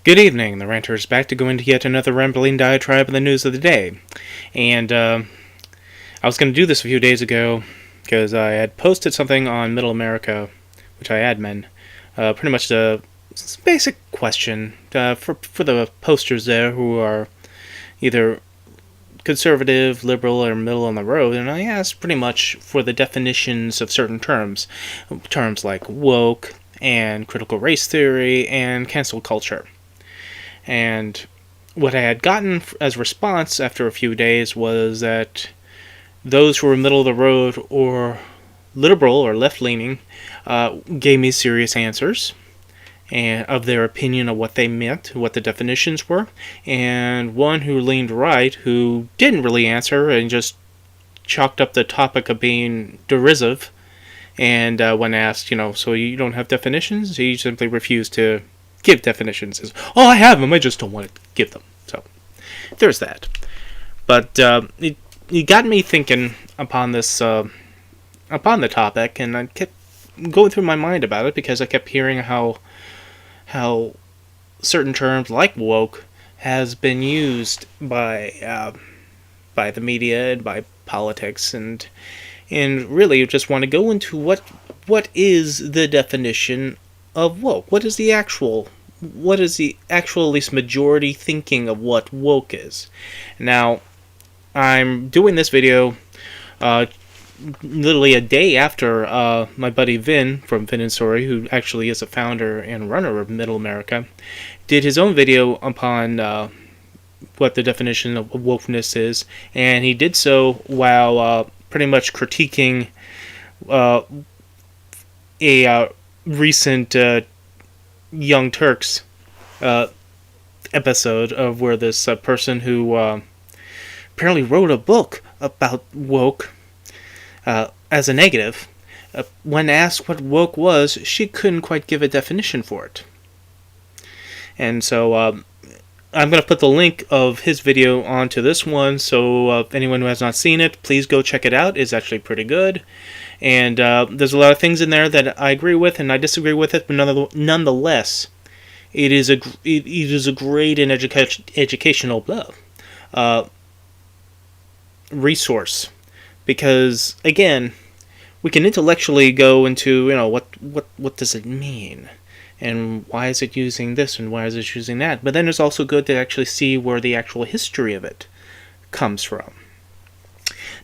Good evening, the Ranter is back to go into yet another rambling diatribe of the news of the day. And I was going to do this a few days ago because I had posted something on Middle America, which I admin. Pretty much the basic question for the posters there who are either conservative, liberal, or middle on the road, and I asked pretty much for the definitions of certain terms. Terms like woke, and critical race theory, and cancel culture. And what I had gotten as response after a few days was that those who were middle of the road or liberal or left leaning gave me serious answers and of their opinion of what they meant, what the definitions were, and one who leaned right who didn't really answer and just chalked up the topic of being derisive. And when asked, so you don't have definitions, he simply refused to give definitions. Says, oh, I have them, I just don't want to give them. So there's that. But it got me thinking upon this, upon the topic, and I kept going through my mind about it because I kept hearing how certain terms like woke has been used by the media and by politics, and really just want to go into what is the definition of woke. What is the actual at least majority thinking of what woke is? Now, I'm doing this video literally a day after my buddy Vin from Vin and Story, who actually is a founder and runner of Middle America, did his own video upon what the definition of wokeness is, and he did so while pretty much critiquing a recent Young Turks episode of where this person who apparently wrote a book about woke as a negative, when asked what woke was, she couldn't quite give a definition for it. And so I'm going to put the link of his video onto this one, so anyone who has not seen it, please go check it out. It's actually pretty good. And there's a lot of things in there that I agree with and I disagree with it, but nonetheless, it is a great and educational resource. Because, again, we can intellectually go into, what does it mean? And why is it using this and why is it using that? But then it's also good to actually see where the actual history of it comes from.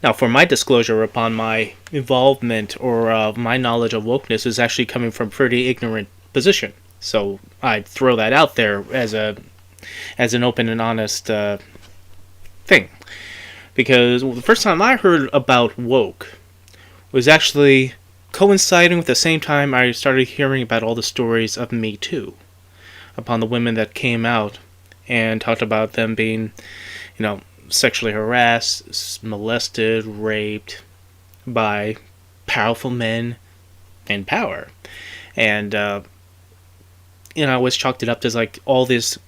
Now, for my disclosure upon my involvement or my knowledge of wokeness is actually coming from a pretty ignorant position. So I'd throw that out there as an open and honest thing. Because the first time I heard about woke was actually coinciding with the same time I started hearing about all the stories of Me Too, upon the women that came out and talked about them being, sexually harassed, molested, raped by powerful men in power. And, I always chalked it up as like all these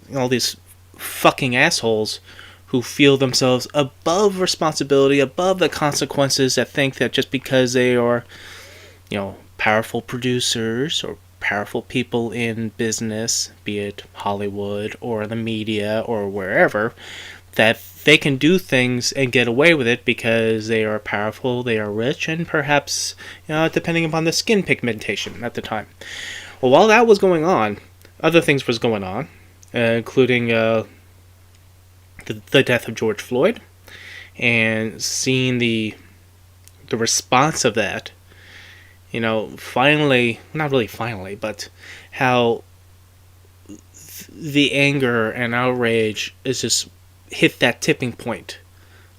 fucking assholes who feel themselves above responsibility, above the consequences, that think that just because they are, powerful producers or powerful people in business, be it Hollywood or the media or wherever, that they can do things and get away with it because they are powerful, they are rich, and perhaps, depending upon the skin pigmentation at the time. Well, while that was going on, other things was going on, including the death of George Floyd, and seeing the response of that, finally, not really finally, but how the anger and outrage is just hit that tipping point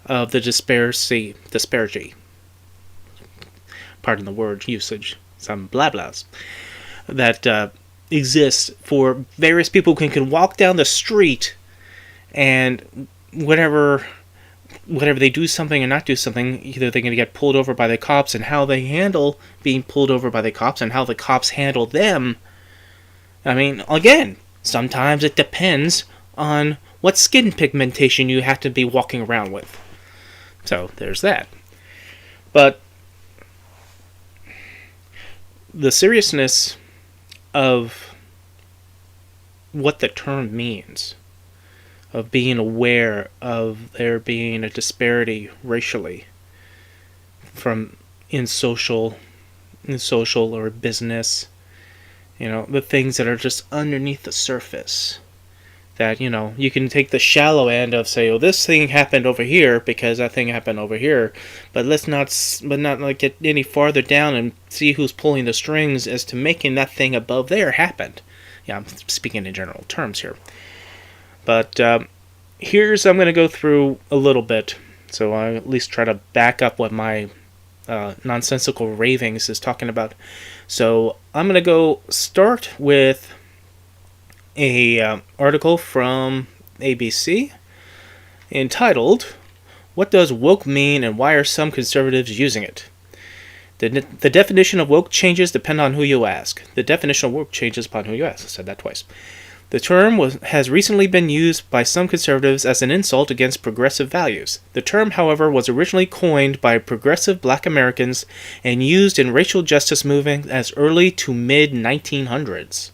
of the disparity, pardon the word usage, some blah blahs, that exists for various people who can walk down the street and whatever they do something or not do something, either they're going to get pulled over by the cops, and how they handle being pulled over by the cops and how the cops handle them. I mean, again, sometimes it depends on what skin pigmentation you have to be walking around with. So, there's that. But the seriousness of what the term means, of being aware of there being a disparity racially from in social or business, the things that are just underneath the surface. That, you can take the shallow end of say, oh, this thing happened over here because that thing happened over here, but let's not like get any farther down and see who's pulling the strings as to making that thing above there happened. Yeah, I'm speaking in general terms here. But I'm going to go through a little bit, so I at least try to back up what my nonsensical ravings is talking about. So I'm going to go start with a article from ABC entitled, "What Does Woke Mean and Why Are Some Conservatives Using It?" The definition of woke changes depend on who you ask. The definition of woke changes upon who you ask. I said that twice. The term has recently been used by some conservatives as an insult against progressive values. The term, however, was originally coined by progressive black Americans and used in racial justice movements as early to mid-1900s.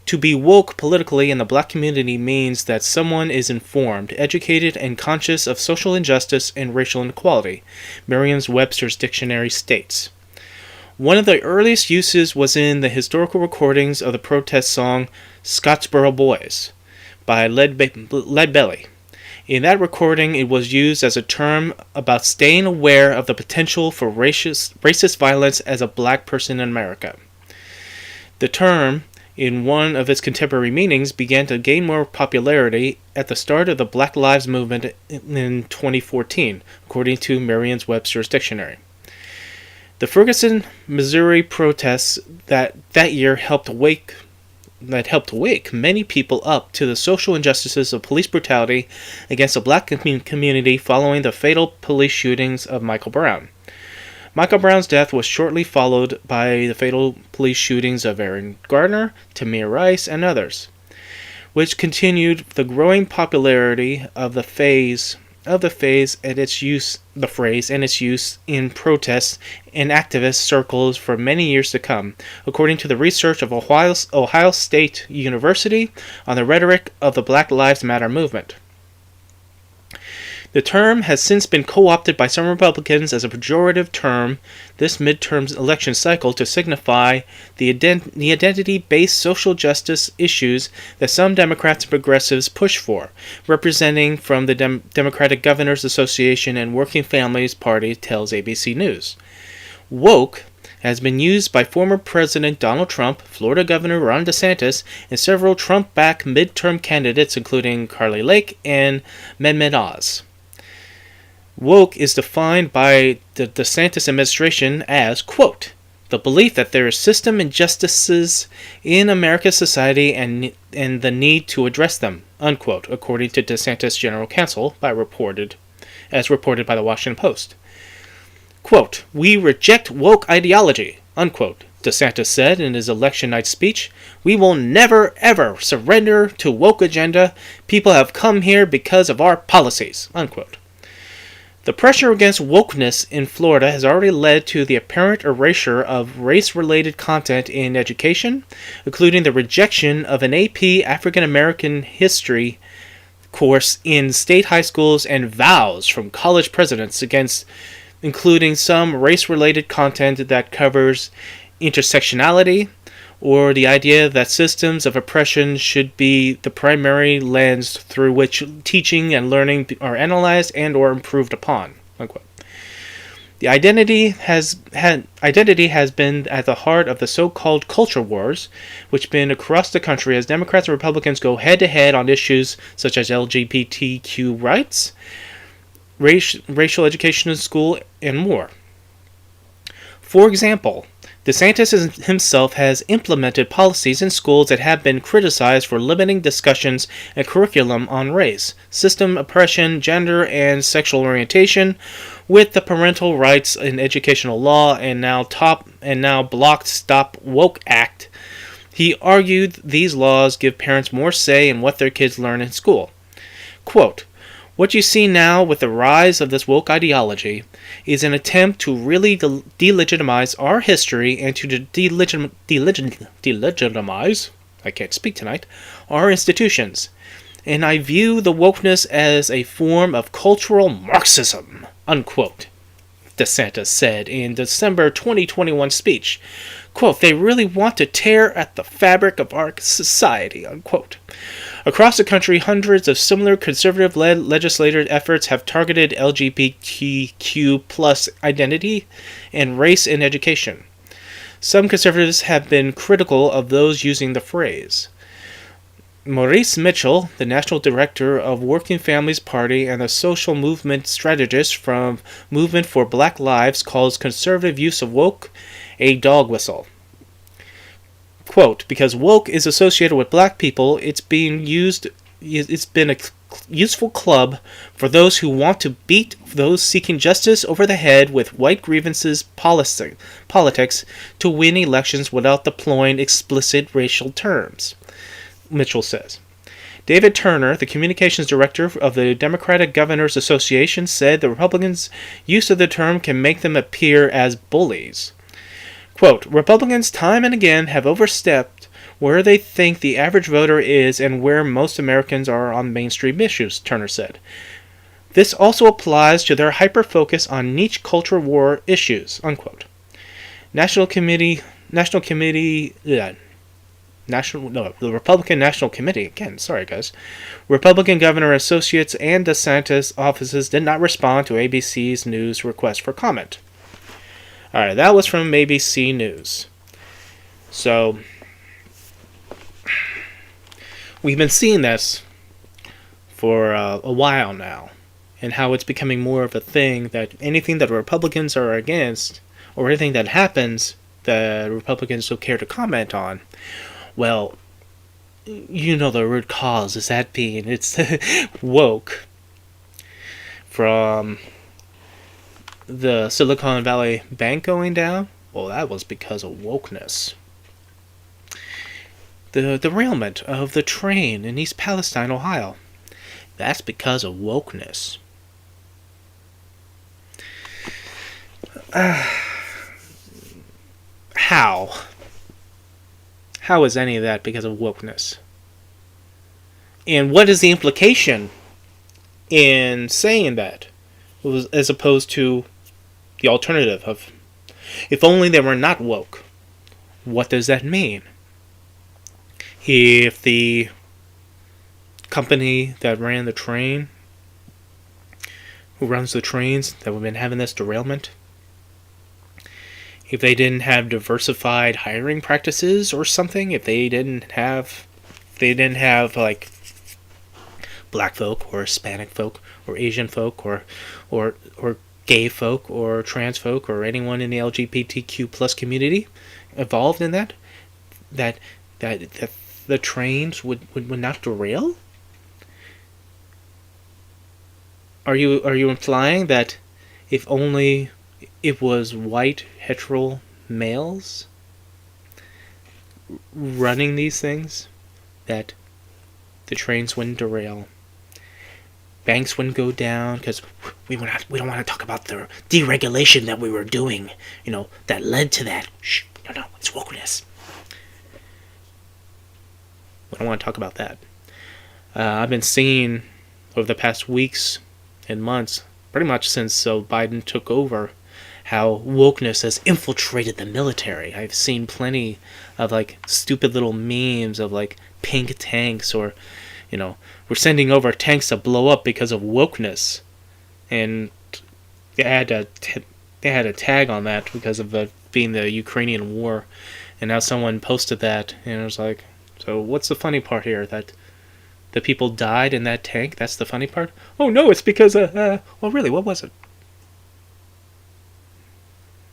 To be woke politically in the black community means that someone is informed, educated, and conscious of social injustice and racial inequality, Merriam-Webster's dictionary states. One of the earliest uses was in the historical recordings of the protest song Scottsboro Boys by Lead Belly. In that recording, it was used as a term about staying aware of the potential for racist violence as a black person in America. The term, in one of its contemporary meanings, began to gain more popularity at the start of the Black Lives Movement in 2014, according to Merriam-Webster's dictionary. The Ferguson, Missouri protests that year helped wake many people up to the social injustices of police brutality against the black community following the fatal police shootings of Michael Brown. Michael Brown's death was shortly followed by the fatal police shootings of Aaron Gardner, Tamir Rice, and others, which continued the growing popularity of the phrase and its use in protests and activist circles for many years to come, according to the research of Ohio State University on the rhetoric of the Black Lives Matter movement. The term has since been co-opted by some Republicans as a pejorative term this midterm election cycle to signify the identity-based social justice issues that some Democrats and progressives push for, representing from the Democratic Governors Association and Working Families Party, tells ABC News. Woke has been used by former President Donald Trump, Florida Governor Ron DeSantis, and several Trump-backed midterm candidates including Carly Lake and Mehmet Oz. Woke is defined by the DeSantis administration as, quote, the belief that there are system injustices in America's society and the need to address them, unquote, according to DeSantis' general counsel, as reported by the Washington Post. Quote, we reject woke ideology, unquote, DeSantis said in his election night speech. We will never, ever surrender to woke agenda. People have come here because of our policies, unquote. The pressure against wokeness in Florida has already led to the apparent erasure of race-related content in education, including the rejection of an AP African American history course in state high schools and vows from college presidents against including some race-related content that covers intersectionality, or the idea that systems of oppression should be the primary lens through which teaching and learning are analyzed and or improved upon, unquote. The identity has been at the heart of the so-called culture wars, which been across the country as Democrats and Republicans go head-to-head on issues such as LGBTQ rights, racial education in school, and more. For example, DeSantis himself has implemented policies in schools that have been criticized for limiting discussions and curriculum on race, system oppression, gender, and sexual orientation, with the Parental Rights in Educational Law and now blocked Stop Woke Act. He argued these laws give parents more say in what their kids learn in school. Quote, what you see now with the rise of this woke ideology is an attempt to really delegitimize our history and to delegitimize I can't speak tonight, are institutions. And I view the wokeness as a form of cultural Marxism, unquote, DeSantis said in December 2021 speech. Quote, they really want to tear at the fabric of our society, unquote. Across the country, hundreds of similar conservative-led legislative efforts have targeted LGBTQ plus identity and race in education. Some conservatives have been critical of those using the phrase. Maurice Mitchell, the national director of Working Families Party and a social movement strategist from Movement for Black Lives, calls conservative use of woke a dog whistle. Quote, because woke is associated with black people, it's been a useful club for those who want to beat those seeking justice over the head with white grievances politics to win elections without deploying explicit racial terms, Mitchell says. David Turner, the communications director of the Democratic Governors Association, said the Republicans' use of the term can make them appear as bullies. Quote, Republicans time and again have overstepped where they think the average voter is and where most Americans are on mainstream issues, Turner said. This also applies to their hyper-focus on niche culture war issues, unquote. The Republican National Committee, again, sorry guys, Republican Governor Associates and DeSantis offices did not respond to ABC's News request for comment. Alright, that was from ABC News. So, we've been seeing this for a while now, and how it's becoming more of a thing that anything that Republicans are against, or anything that happens that Republicans don't care to comment on, well, you know the root cause is that being, it's woke. From the Silicon Valley Bank going down, well, that was because of wokeness. The derailment of the train in East Palestine, Ohio, that's because of wokeness. How? How is any of that because of wokeness? And what is the implication in saying that, as opposed to the alternative of, if only they were not woke? What does that mean? If the company that ran the train, who runs the trains that we've been having this derailment, if they didn't have diversified hiring practices or something, if they didn't have like black folk or Hispanic folk or Asian folk or gay folk or trans folk or anyone in the LGBTQ plus community involved in that the trains would not derail? Are you implying that if only it was white hetero males running these things, that the trains wouldn't derail, banks wouldn't go down, because we don't want to talk about the deregulation that we were doing, that led to that. Shh, no, it's wokeness. We don't want to talk about that. I've been seeing over the past weeks and months, pretty much since Biden took over, how wokeness has infiltrated the military. I've seen plenty of stupid little memes of pink tanks, or we're sending over tanks to blow up because of wokeness, and they had a tag on that because of it being the Ukrainian war, and now someone posted that, and it was like, so what's the funny part here? That the people died in that tank? That's the funny part? Oh no, it's because well really, what was it?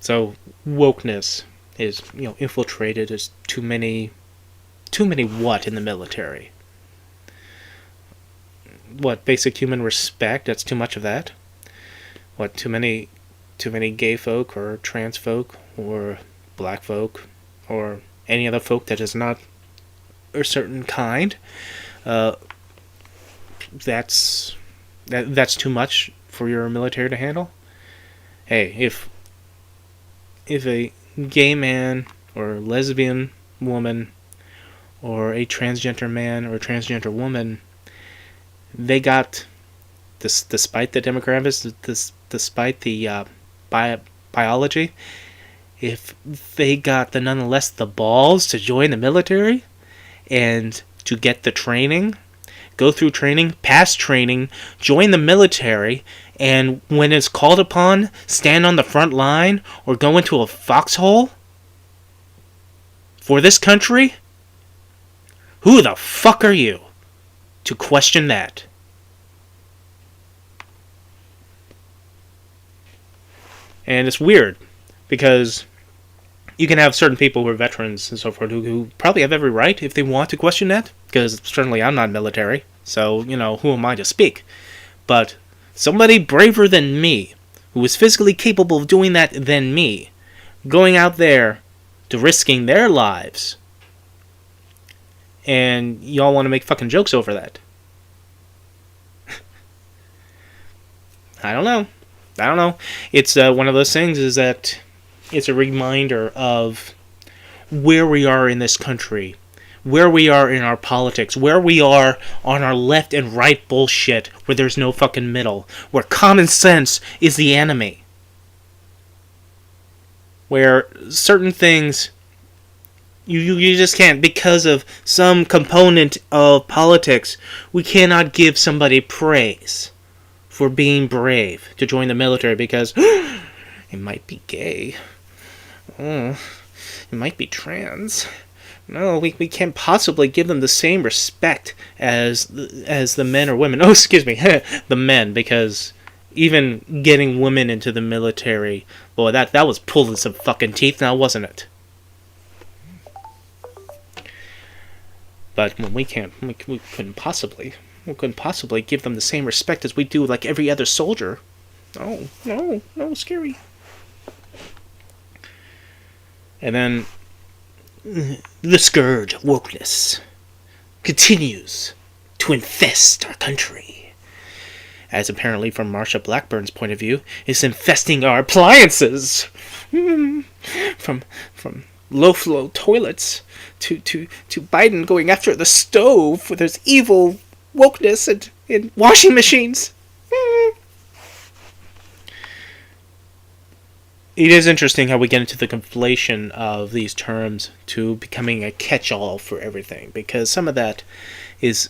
So wokeness is infiltrated as too many what in the military? What, basic human respect? That's too much of that? What, too many gay folk or trans folk or black folk or any other folk that is not a certain kind? That's too much for your military to handle? Hey, if a gay man or lesbian woman or a transgender man or a transgender woman, they got, despite the demographics, despite the biology, if they got nonetheless the balls to join the military and to get the training, go through training, pass training, join the military, and when it's called upon, stand on the front line or go into a foxhole for this country, who the fuck are you to question that? And it's weird, because you can have certain people who are veterans and so forth who probably have every right if they want to question that, because certainly I'm not military, so, who am I to speak? But somebody braver than me, who is physically capable of doing that than me, going out there to risking their lives, and y'all want to make fucking jokes over that. I don't know. It's one of those things, is that it's a reminder of where we are in this country, where we are in our politics, where we are on our left and right bullshit, where there's no fucking middle, where common sense is the enemy, where certain things you just can't, because of some component of politics, we cannot give somebody praise for being brave to join the military because it might be gay. Oh, it might be trans. No, we can't possibly give them the same respect as the men or women. Oh, excuse me, the men, because even getting women into the military, boy, that was pulling some fucking teeth now, wasn't it? But when we couldn't possibly give them the same respect as we do like every other soldier. No, scary. And then the scourge of wokeness continues to infest our country, as apparently from Marsha Blackburn's point of view, is infesting our appliances. From low-flow toilets to Biden going after the stove where there's evil wokeness and washing machines. It is interesting how we get into the conflation of these terms to becoming a catch-all for everything, because some of that is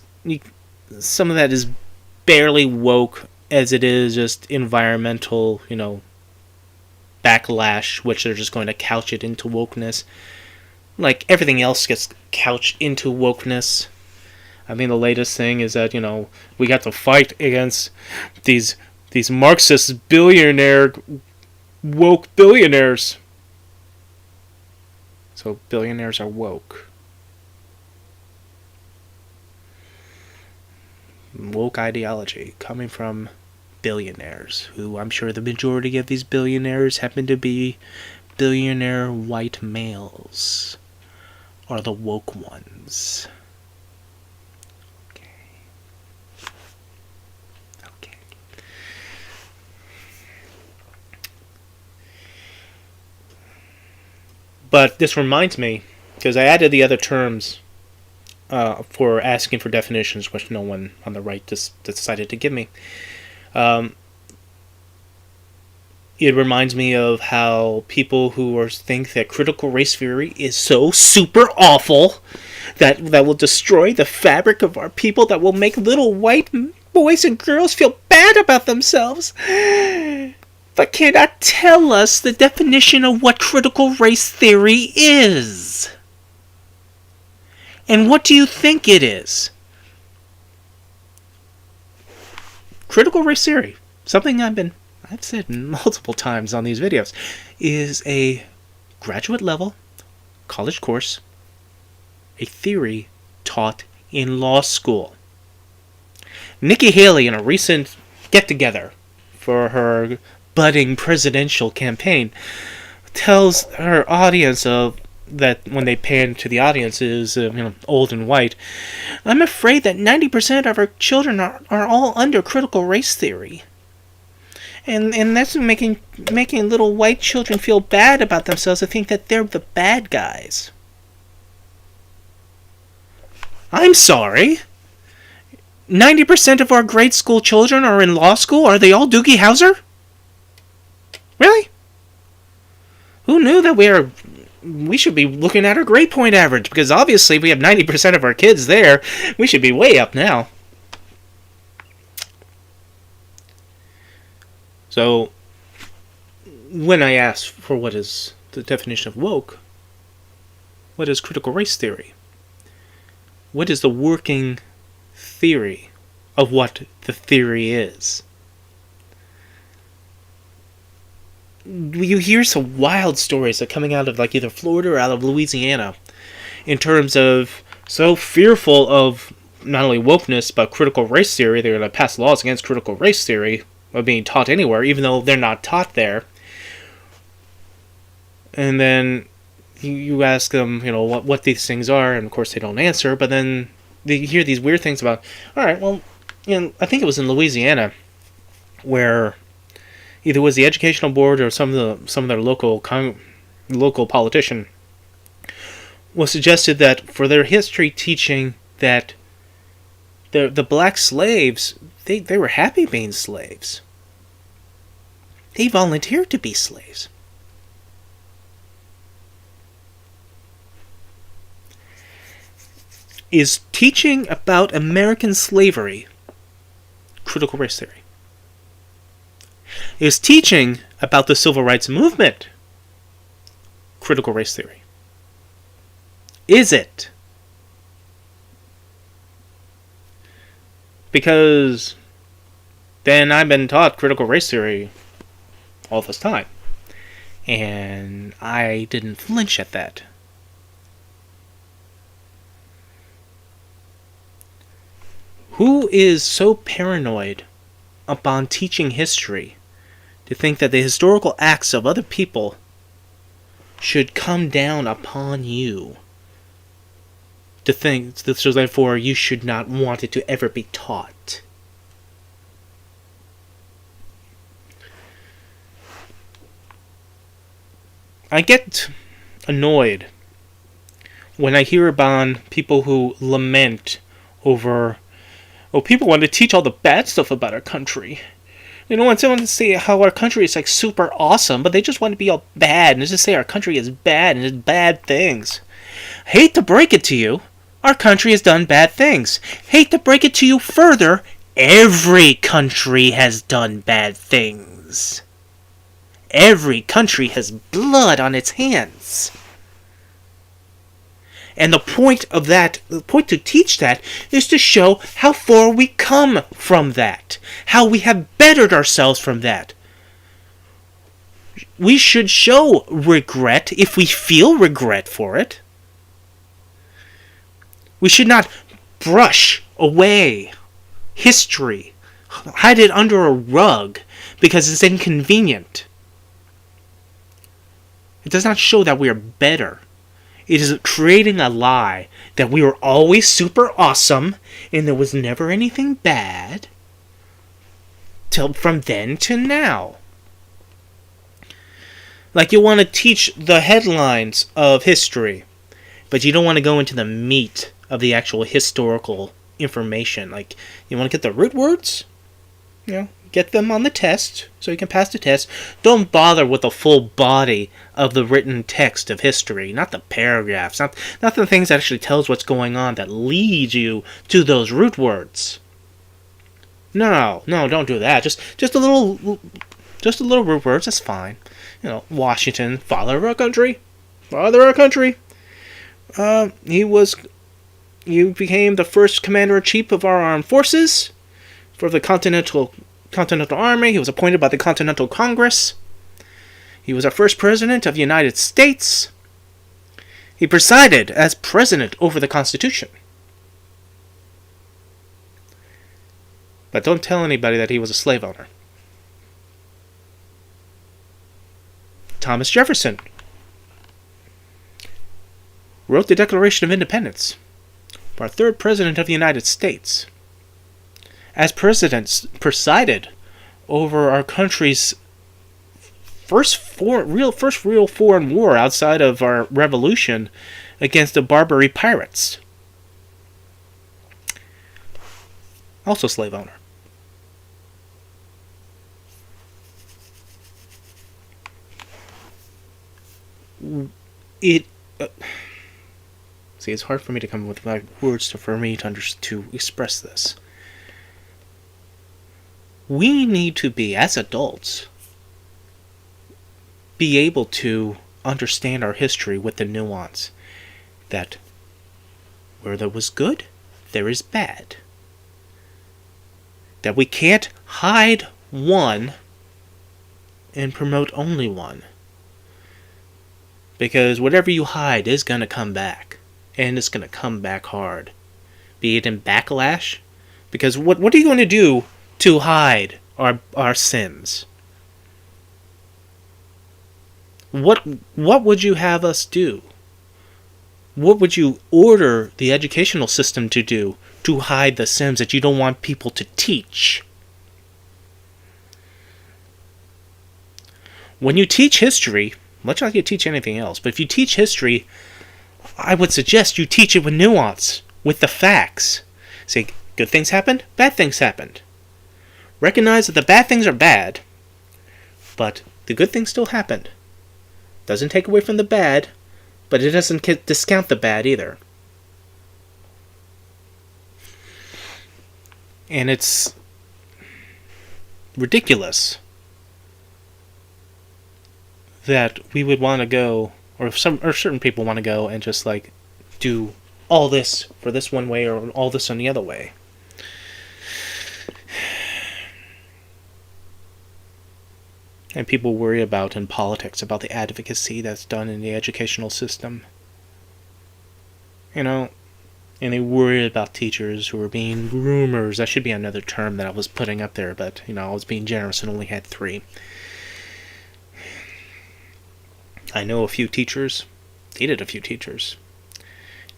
barely woke, as it is just environmental, backlash, which they're just going to couch it into wokeness. Like everything else gets couched into wokeness. I mean, the latest thing is that, we got to fight against these Marxist woke billionaires. So billionaires are woke. Woke ideology coming from billionaires, who I'm sure the majority of these billionaires happen to be billionaire white males, are the woke ones. Okay. But this reminds me, because I added the other terms for asking for definitions, which no one on the right decided to give me. It reminds me of how people who think that critical race theory is so super awful that will destroy the fabric of our people, that will make little white boys and girls feel bad about themselves, but cannot tell us the definition of what critical race theory is. And what do you think it is? Critical race theory, something I've said multiple times on these videos, is a graduate level college course, a theory taught in law school. Nikki Haley, in a recent get-together for her budding presidential campaign, tells her audience that when they pan to the audience is old and white, I'm afraid that 90% of our children are all under critical race theory. And that's making little white children feel bad about themselves to think that they're the bad guys. I'm sorry. 90% of our grade school children are in law school? Are they all Doogie Howser? Really? Who knew that we should be looking at our grade point average? Because obviously if we have 90% of our kids there, we should be way up now. So, when I ask for what is the definition of woke, what is critical race theory? What is the working theory of what the theory is? You hear some wild stories that are coming out of like either Florida or out of Louisiana in terms of so fearful of not only wokeness but critical race theory. They're going to pass laws against critical race theory of being taught anywhere, even though they're not taught there. And then you ask them, what these things are, and of course they don't answer, but then they hear these weird things about, alright, well, I think it was in Louisiana, where either it was the educational board or some of their local politician was suggested that for their history teaching that the black slaves, they were happy being slaves. They volunteered to be slaves. Is teaching about American slavery critical race theory? Is teaching about the civil rights movement critical race theory? Is it? Because then I've been taught critical race theory all this time, and I didn't flinch at that. Who is so paranoid upon teaching history to think that the historical acts of other people should come down upon you? To think that, so therefore you should not want it to ever be taught. I get annoyed when I hear about people who lament over, people want to teach all the bad stuff about our country. They don't want someone to say how our country is like super awesome, but they just want to be all bad and just say our country is bad and it's bad things. Hate to break it to you, our country has done bad things. Hate to break it to you further, every country has done bad things. Every country has blood on its hands. And the point to teach that is to show how far we come from that. How we have bettered ourselves from that. We should show regret if we feel regret for it. We should not brush away history, hide it under a rug because it's inconvenient. It does not show that we are better. It is creating a lie that we were always super awesome and there was never anything bad from then to now. Like you want to teach the headlines of history, but you don't want to go into the meat of the actual historical information. Like, you want to get the root words? Get them on the test so you can pass the test. Don't bother with the full body of the written text of history, not the paragraphs, not the things that actually tells what's going on that lead you to those root words. No, don't do that. Just a little root words. That's fine. Washington, father of our country. He became the first commander-in-chief of our armed forces for the Continental Army. He was appointed by the Continental Congress. He was our first president of the United States. He presided as president over the Constitution. But don't tell anybody that he was a slave owner. Thomas Jefferson wrote the Declaration of Independence. Our third president of the United States. As president, presided over our country's first real foreign war outside of our revolution against the Barbary pirates. also slave owner. It see, it's hard for me to come up with words for me to express this. We need to be, as adults, be able to understand our history with the nuance that where there was good, there is bad. That we can't hide one and promote only one. Because whatever you hide is going to come back. And it's going to come back hard. Be it in backlash. Because what are you going to do to hide our sins? What would you have us do? What would you order the educational system to do to hide the sins that you don't want people to teach? When you teach history, much like you teach anything else, but if you teach history, I would suggest you teach it with nuance, with the facts. Say, good things happened, bad things happened. Recognize that the bad things are bad, but the good things still happened. Doesn't take away from the bad, but it doesn't discount the bad either. And it's ridiculous that we would want to go, or certain people want to go and just like do all this for this one way or all this on the other way. And people worry about in politics about the advocacy that's done in the educational system. You know, and they worry about teachers who are being groomers. That should be another term that I was putting up there, but you know, I was being generous and only had 3. I know a few teachers, dated a few teachers,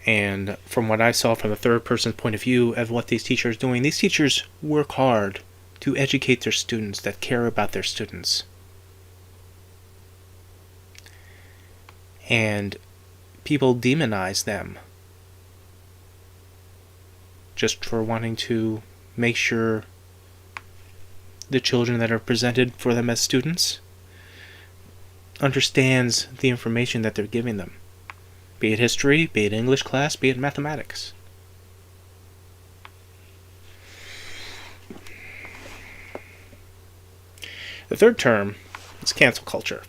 and from what I saw from a third person's point of view of what these teachers are doing, these teachers work hard to educate their students, that care about their students. And people demonize them just for wanting to make sure the children that are presented for them as students understands the information that they're giving them. Be it history, be it English class, be it mathematics. The third term is cancel culture.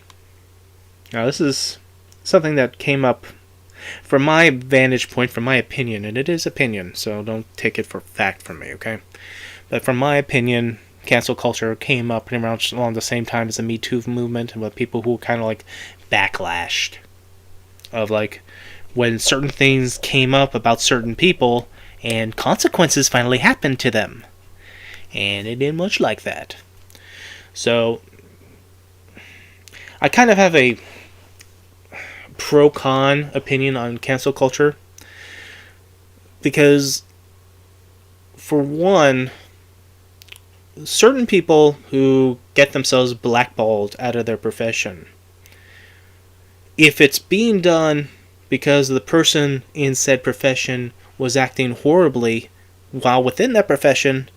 Now this is something that came up from my vantage point, from my opinion, and it is opinion, so don't take it for fact from me, okay? But from my opinion, cancel culture came up pretty much along the same time as the Me Too movement, and with people who kind of like backlashed of like when certain things came up about certain people and consequences finally happened to them, and it didn't much like that. So I kind of have a pro-con opinion on cancel culture because, for one, certain people who get themselves blackballed out of their profession, if it's being done because the person in said profession was acting horribly while within that profession,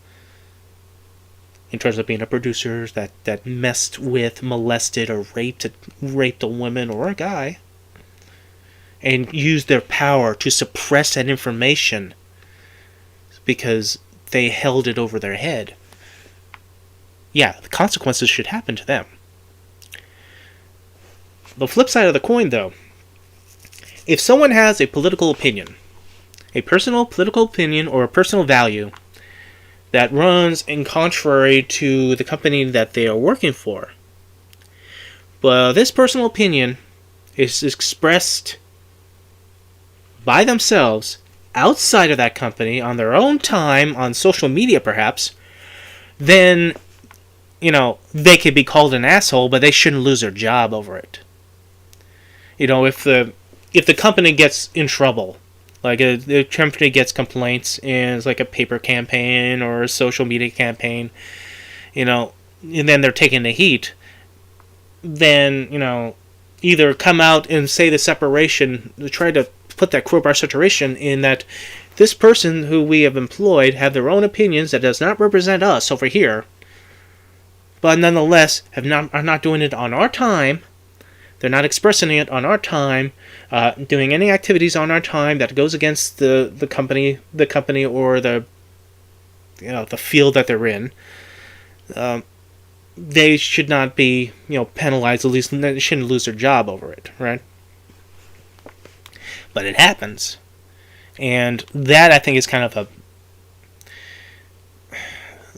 in terms of being a producer that messed with, molested, or raped a woman or a guy, and used their power to suppress that information because they held it over their head, yeah, the consequences should happen to them. The flip side of the coin, though, if someone has a political opinion, a personal political opinion or a personal value that runs in contrary to the company that they are working for, but this personal opinion is expressed by themselves outside of that company on their own time, on social media perhaps, then, you know, they could be called an asshole, but they shouldn't lose their job over it. You know, if the company gets in trouble, like the company gets complaints and it's like a paper campaign or a social media campaign, you know, and then they're taking the heat, then, you know, either come out and say the separation, try to put that crowbar separation in that this person who we have employed have their own opinions that does not represent us over here, but nonetheless are not doing it on our time. They're not expressing it on our time, doing any activities on our time that goes against the company or the field that they're in. They should not be penalized. At least they shouldn't lose their job over it, right? But it happens, and that I think is kind of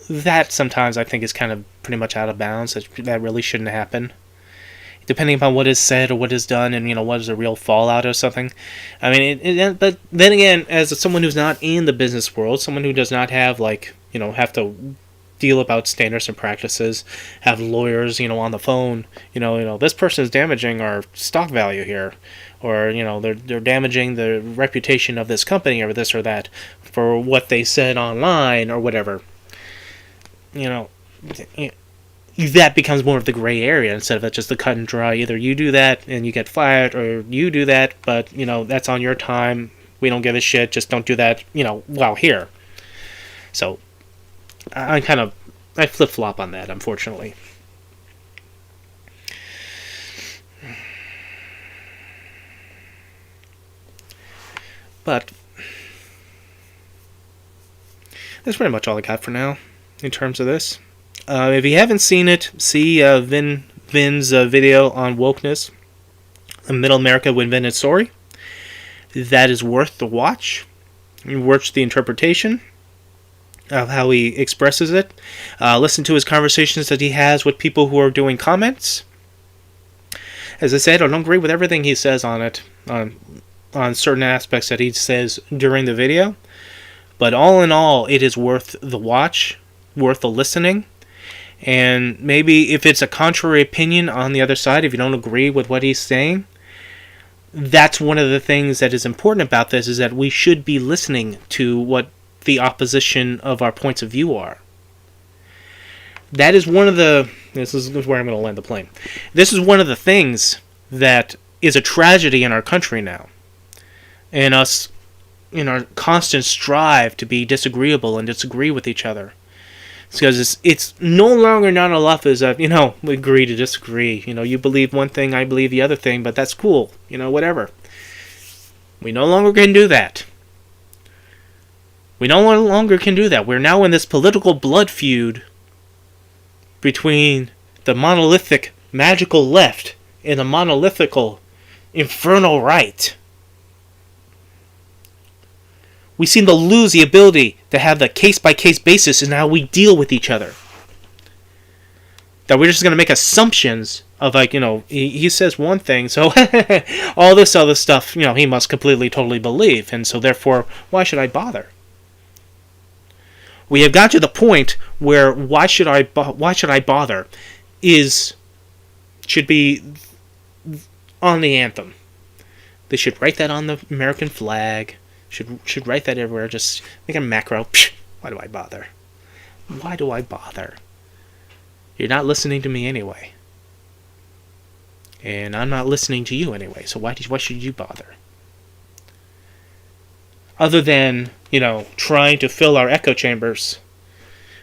that sometimes I think is kind of pretty much out of bounds. That really shouldn't happen. Depending upon what is said or what is done, and what is a real fallout or something. I mean, but then again, as someone who's not in the business world, someone who does not have have to deal about standards and practices, have lawyers on the phone, this person is damaging our stock value here, or they're damaging the reputation of this company or this or that for what they said online or whatever. That becomes more of the gray area instead of just the cut and dry. Either you do that and you get fired, or you do that, but that's on your time. We don't give a shit. Just don't do that. While here. So I flip flop on that, unfortunately. But that's pretty much all I got for now in terms of this. If you haven't seen it, see Vin's video on wokeness, Middle America when Vin is sorry. That is worth the watch. Worth the interpretation of how he expresses it. Listen to his conversations that he has with people who are doing comments. As I said, I don't agree with everything he says on it, on certain aspects that he says during the video. But all in all, it is worth the watch, worth the listening. And maybe if it's a contrary opinion on the other side, if you don't agree with what he's saying, that's one of the things that is important about this, is that we should be listening to what the opposition of our points of view are. That is one of the... This is where I'm going to land the plane. This is one of the things that is a tragedy in our country now. And us, in our constant strive to be disagreeable and disagree with each other. Because it's no longer not enough as we agree to disagree. You believe one thing, I believe the other thing, but that's cool. Whatever. We no longer can do that. We no longer can do that. We're now in this political blood feud between the monolithic magical left and the monolithical infernal right. We seem to lose the ability to have the case-by-case basis in how we deal with each other. That we're just going to make assumptions of, he says one thing, so all this other stuff, he must completely, totally believe. And so therefore, why should I bother? We have got to the point where why should I bother should be on the anthem. They should write that on the American flag. Should write that everywhere. Just make a macro. Why do I bother? Why do I bother? You're not listening to me anyway. And I'm not listening to you anyway. So why should you bother? Other than, trying to fill our echo chambers.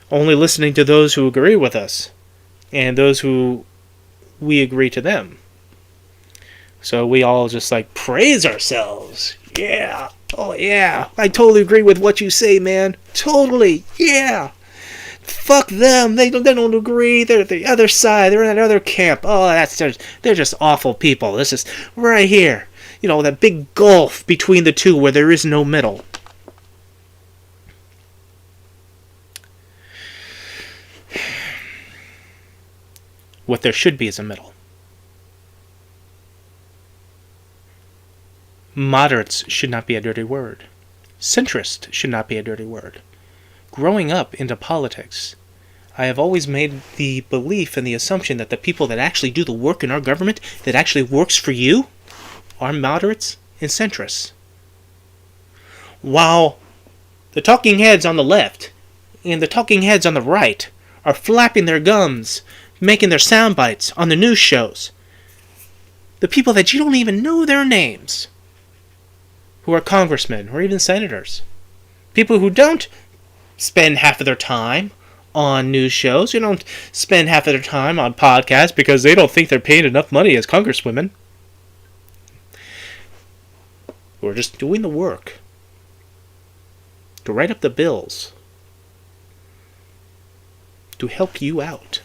Only listening to those who agree with us. And those who we agree to them. So we all just praise ourselves. Yeah. Oh, yeah. I totally agree with what you say, man. Totally. Yeah. Fuck them. They don't agree. They're the other side. They're in that other camp. Oh, they're just awful people. This is right here. That big gulf between the two where there is no middle. What there should be is a middle. Moderates should not be a dirty word. Centrist should not be a dirty word. Growing up into politics, I have always made the belief and the assumption that the people that actually do the work in our government, that actually works for you, are moderates and centrists. While the talking heads on the left and the talking heads on the right are flapping their gums, making their sound bites on the news shows, the people that you don't even know their names, who are congressmen or even senators, People who don't spend half of their time on news shows, who don't spend half of their time on podcasts because they don't think they're paid enough money as congresswomen, who are just doing the work to write up the bills to help you out.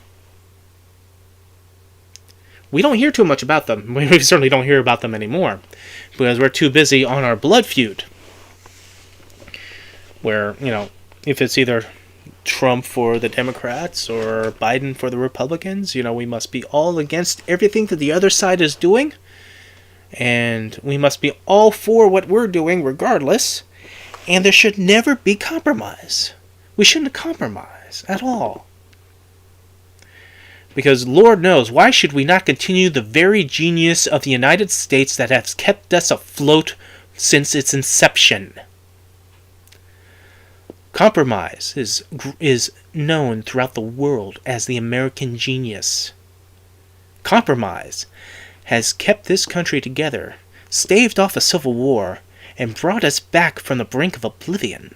We don't hear too much about them. We certainly don't hear about them anymore because we're too busy on our blood feud. Where, if it's either Trump for the Democrats or Biden for the Republicans, we must be all against everything that the other side is doing. And we must be all for what we're doing regardless. And there should never be compromise. We shouldn't compromise at all. Because Lord knows, why should we not continue the very genius of the United States that has kept us afloat since its inception? Compromise is known throughout the world as the American genius. Compromise has kept this country together, staved off a civil war, and brought us back from the brink of oblivion.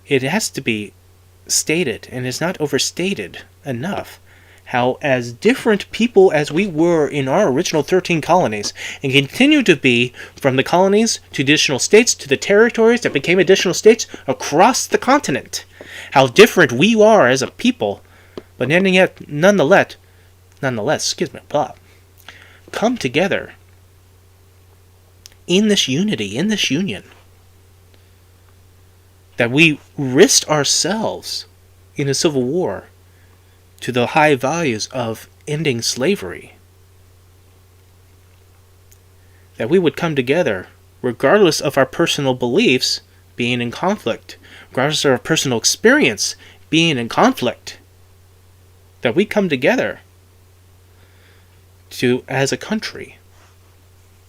It has to be stated, and is not overstated enough, how as different people as we were in our original 13 colonies, and continue to be from the colonies to additional states to the territories that became additional states across the continent, how different we are as a people, but yet nonetheless, come together in this unity, in this union, that we risked ourselves in a civil war to the high values of ending slavery. That we would come together, regardless of our personal beliefs being in conflict, regardless of our personal experience being in conflict, that we come together as a country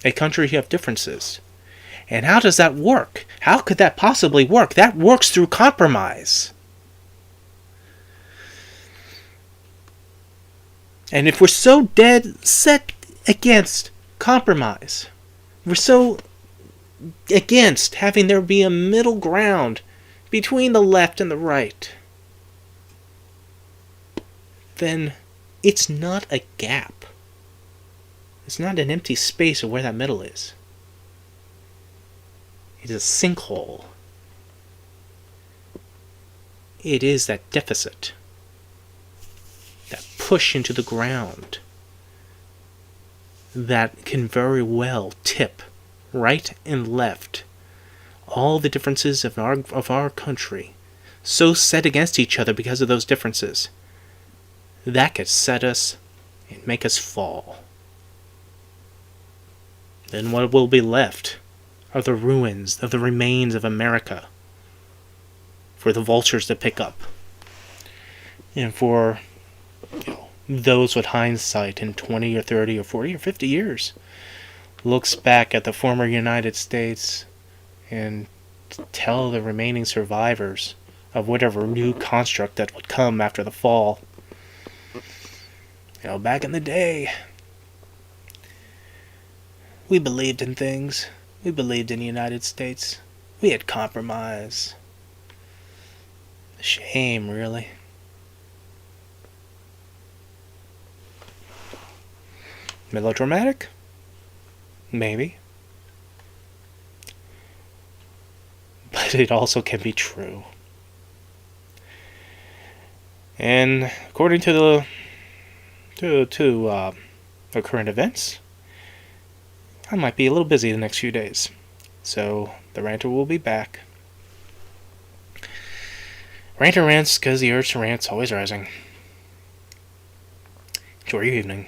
who have differences. And how does that work? How could that possibly work? That works through compromise. And if we're so dead set against compromise, we're so against having there be a middle ground between the left and the right, then it's not a gap. It's not an empty space of where that middle is. It is a sinkhole. It is that deficit, that push into the ground, that can very well tip right and left all the differences of our country, so set against each other because of those differences, that could set us and make us fall. Then what will be left are the ruins of the remains of America for the vultures to pick up. And for those with hindsight in 20 or 30 or 40 or 50 years looks back at the former United States and tell the remaining survivors of whatever new construct that would come after the fall. Back in the day, we believed in things. We believed in the United States. We had compromise. A shame, really. Melodramatic? Maybe. But it also can be true. And according to the current events, I might be a little busy the next few days. So the ranter will be back. Ranter rants because the urge to rant's always rising. Enjoy your evening.